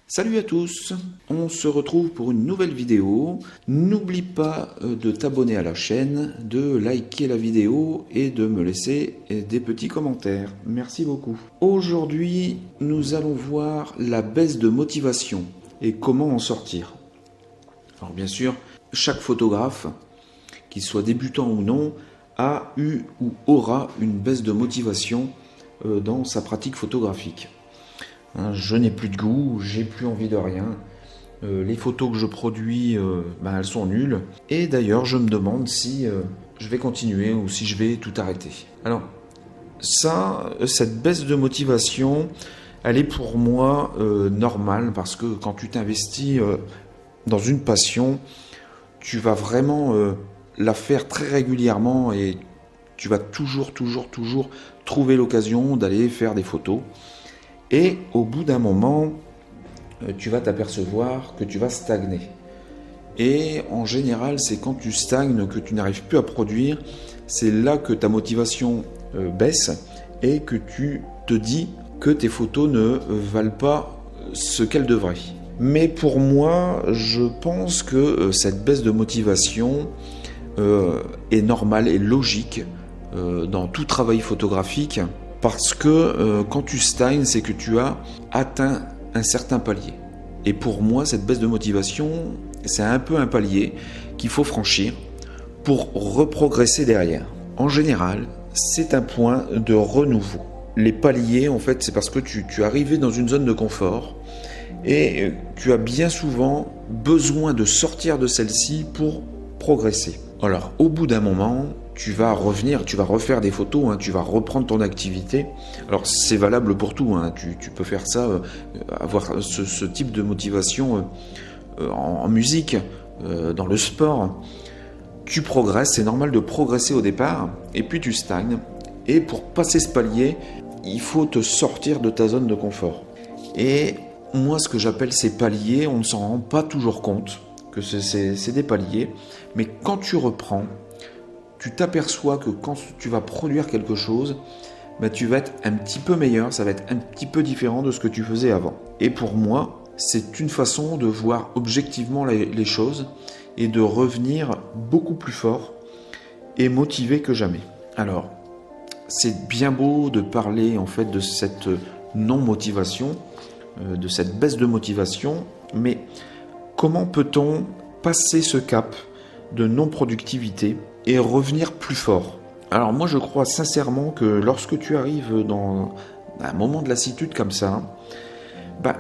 Salut à tous, on se retrouve pour une nouvelle vidéo. N'oublie pas de t'abonner à la chaîne, de liker la vidéo et de me laisser des petits commentaires. Merci beaucoup. Aujourd'hui, nous allons voir la baisse de motivation et comment en sortir. Alors bien sûr, chaque photographe, qu'il soit débutant ou non, a eu ou aura une baisse de motivation dans sa pratique photographique. Je n'ai plus de goût, j'ai plus envie de rien. Les photos que je produis, elles sont nulles. Et d'ailleurs, je me demande si je vais continuer ou si je vais tout arrêter. Alors, cette baisse de motivation, elle est pour moi normale parce que quand tu t'investis dans une passion, tu vas vraiment la faire très régulièrement et tu vas toujours trouver l'occasion d'aller faire des photos. Et au bout d'un moment, tu vas t'apercevoir que tu vas stagner. Et en général, c'est quand tu stagnes, que tu n'arrives plus à produire, c'est là que ta motivation baisse et que tu te dis que tes photos ne valent pas ce qu'elles devraient. Mais pour moi, je pense que cette baisse de motivation est normale et logique dans tout travail photographique. Parce que quand tu stagnes, c'est que tu as atteint un certain palier. Et pour moi, cette baisse de motivation, c'est un peu un palier qu'il faut franchir pour reprogresser derrière. En général, c'est un point de renouveau. Les paliers, en fait, c'est parce que tu es arrivé dans une zone de confort et tu as bien souvent besoin de sortir de celle-ci pour progresser. Alors, au bout d'un moment, tu vas revenir, tu vas refaire des photos, tu vas reprendre ton activité. Alors c'est valable pour tout, tu peux faire ça, avoir ce type de motivation en musique, dans le sport. Tu progresses, c'est normal de progresser au départ, et puis tu stagnes. Et pour passer ce palier, il faut te sortir de ta zone de confort. Et moi, ce que j'appelle ces paliers, on ne s'en rend pas toujours compte, que c'est des paliers, mais quand tu reprends, tu t'aperçois que quand tu vas produire quelque chose, tu vas être un petit peu meilleur, ça va être un petit peu différent de ce que tu faisais avant. Et pour moi, c'est une façon de voir objectivement les choses et de revenir beaucoup plus fort et motivé que jamais. Alors, c'est bien beau de parler en fait de cette non-motivation, de cette baisse de motivation, mais comment peut-on passer ce cap de non-productivité et revenir plus fort? Alors moi je crois sincèrement que lorsque tu arrives dans un moment de lassitude comme ça,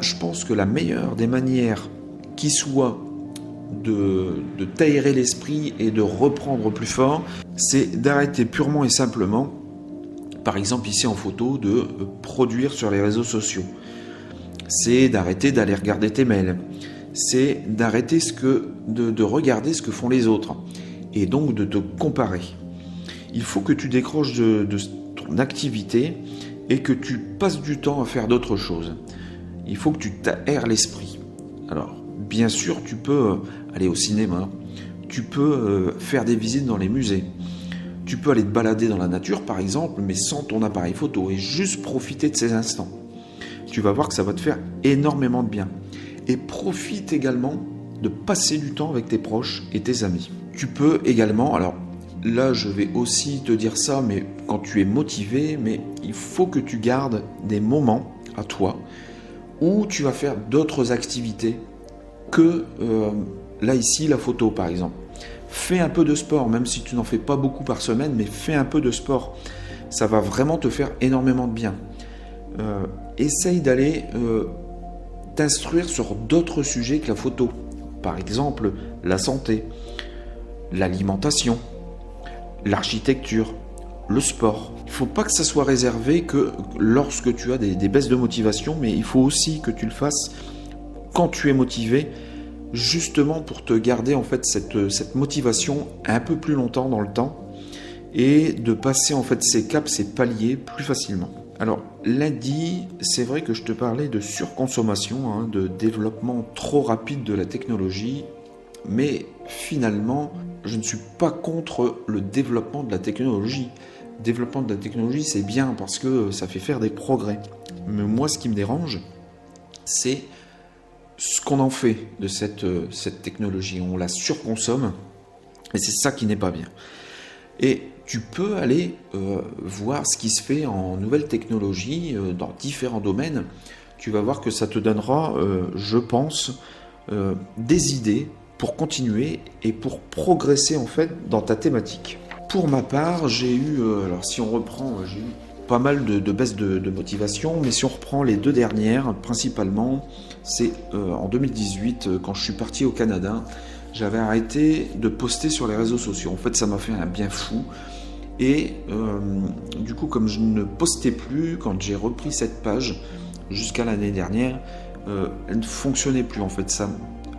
je pense que la meilleure des manières qui soit de t'aérer l'esprit et de reprendre plus fort, c'est d'arrêter purement et simplement, par exemple ici en photo, de produire sur les réseaux sociaux. C'est d'arrêter d'aller regarder tes mails. C'est d'arrêter de regarder ce que font les autres. Et donc de te comparer. Il faut que tu décroches de ton activité et que tu passes du temps à faire d'autres choses. Il faut que tu t'aères l'esprit. Alors, bien sûr, tu peux aller au cinéma, tu peux faire des visites dans les musées, tu peux aller te balader dans la nature, par exemple, mais sans ton appareil photo et juste profiter de ces instants. Tu vas voir que ça va te faire énormément de bien. Et profite également de passer du temps avec tes proches et tes amis. Tu peux également, alors là je vais aussi te dire ça, mais quand tu es motivé, mais il faut que tu gardes des moments à toi où tu vas faire d'autres activités que là ici la photo par exemple. Fais un peu de sport, même si tu n'en fais pas beaucoup par semaine, mais fais un peu de sport. Ça va vraiment te faire énormément de bien. Essaye d'aller t'instruire sur d'autres sujets que la photo. Par exemple, la santé, l'alimentation, l'architecture, le sport. Il ne faut pas que ça soit réservé que lorsque tu as des baisses de motivation, mais il faut aussi que tu le fasses quand tu es motivé, justement pour te garder en fait cette motivation un peu plus longtemps dans le temps et de passer en fait ces caps, ces paliers plus facilement. Alors lundi, c'est vrai que je te parlais de surconsommation, de développement trop rapide de la technologie, mais finalement, je ne suis pas contre le développement de la technologie. Le développement de la technologie, c'est bien parce que ça fait faire des progrès. Mais moi, ce qui me dérange, c'est qu'on en fait de cette technologie. On la surconsomme et c'est ça qui n'est pas bien. Et tu peux aller voir ce qui se fait en nouvelles technologies dans différents domaines. Tu vas voir que ça te donnera, je pense, des idées pour continuer et pour progresser en fait dans ta thématique. Pour ma part, j'ai eu, alors si on reprend, j'ai eu pas mal de baisses de motivation, mais si on reprend les 2 dernières, principalement, c'est en 2018, quand je suis parti au Canada, j'avais arrêté de poster sur les réseaux sociaux. En fait, ça m'a fait un bien fou. Et du coup, comme je ne postais plus, quand j'ai repris cette page, jusqu'à l'année dernière, elle ne fonctionnait plus en fait.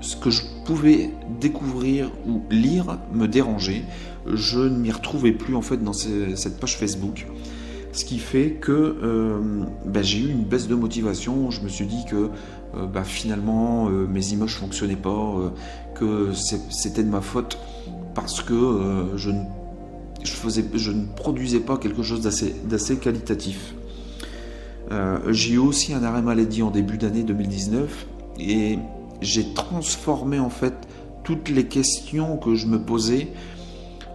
Ce que je pouvais découvrir ou lire me dérangeait. Je ne m'y retrouvais plus en fait dans cette page Facebook. Ce qui fait que j'ai eu une baisse de motivation. Je me suis dit que finalement mes images ne fonctionnaient pas, que c'était de ma faute parce que je ne produisais pas quelque chose d'assez qualitatif. J'ai eu aussi un arrêt maladie en début d'année 2019 et j'ai transformé en fait toutes les questions que je me posais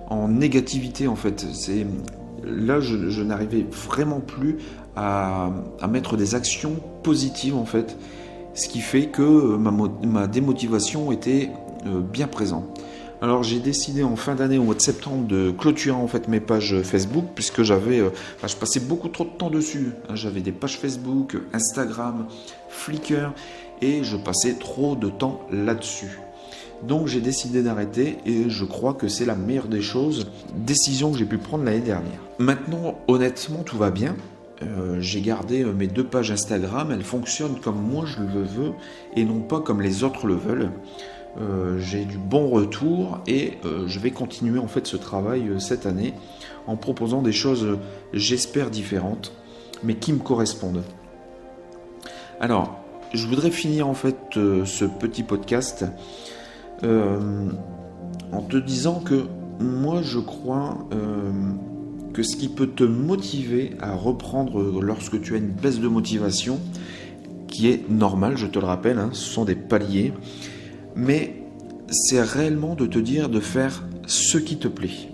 en négativité en fait. Là, je n'arrivais vraiment plus à mettre des actions positives en fait, ce qui fait que ma démotivation était bien présente. Alors j'ai décidé en fin d'année, au mois de septembre, de clôturer en fait mes pages Facebook puisque je passais beaucoup trop de temps dessus. J'avais des pages Facebook, Instagram, Flickr et je passais trop de temps là-dessus. Donc j'ai décidé d'arrêter et je crois que c'est la meilleure des choses, décision que j'ai pu prendre l'année dernière. Maintenant, honnêtement, tout va bien. J'ai gardé mes 2 pages Instagram, elles fonctionnent comme moi je le veux et non pas comme les autres le veulent. J'ai du bon retour et je vais continuer en fait ce travail cette année en proposant des choses, j'espère, différentes, mais qui me correspondent. Alors, je voudrais finir en fait ce petit podcast en te disant que moi je crois que ce qui peut te motiver à reprendre lorsque tu as une baisse de motivation, qui est normale, je te le rappelle, ce sont des paliers, mais c'est réellement de te dire de faire ce qui te plaît,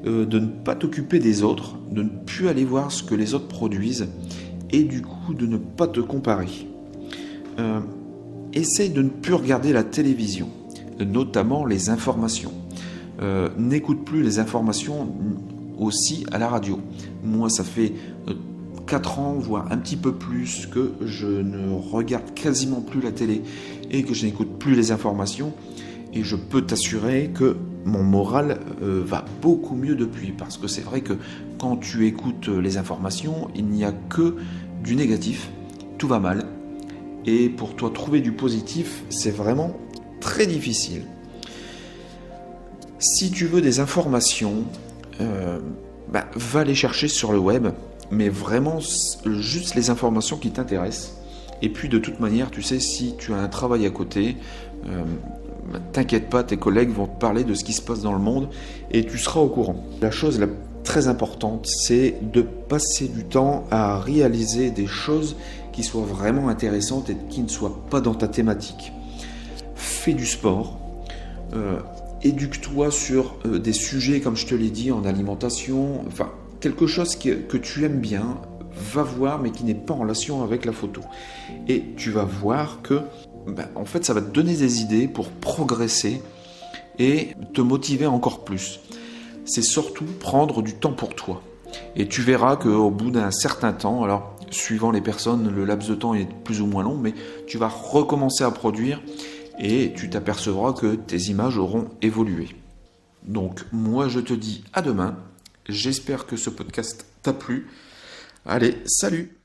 de ne pas t'occuper des autres, de ne plus aller voir ce que les autres produisent et du coup de ne pas te comparer. Essaye de ne plus regarder la télévision, notamment les informations. N'écoute plus les informations aussi à la radio. Moi, ça fait 4 ans, voire un petit peu plus, que je ne regarde quasiment plus la télé et que je n'écoute plus les informations. Et je peux t'assurer que mon moral va beaucoup mieux depuis. Parce que c'est vrai que quand tu écoutes les informations, il n'y a que du négatif. Tout va mal. Et pour toi, trouver du positif, c'est vraiment très difficile. Si tu veux des informations, va les chercher sur le web, mais vraiment juste les informations qui t'intéressent. Et puis de toute manière, tu sais, si tu as un travail à côté, t'inquiète pas, tes collègues vont te parler de ce qui se passe dans le monde et tu seras au courant. La chose très importante, c'est de passer du temps à réaliser des choses qui soient vraiment intéressantes et qui ne soient pas dans ta thématique. Fais du sport, éduque-toi sur des sujets, comme je te l'ai dit, en alimentation, enfin quelque chose que tu aimes bien, va voir, mais qui n'est pas en relation avec la photo. Et tu vas voir que, en fait, ça va te donner des idées pour progresser et te motiver encore plus. C'est surtout prendre du temps pour toi. Et tu verras qu'au bout d'un certain temps, alors suivant les personnes, le laps de temps est plus ou moins long, mais tu vas recommencer à produire et tu t'apercevras que tes images auront évolué. Donc moi je te dis à demain, j'espère que ce podcast t'a plu. Allez, salut!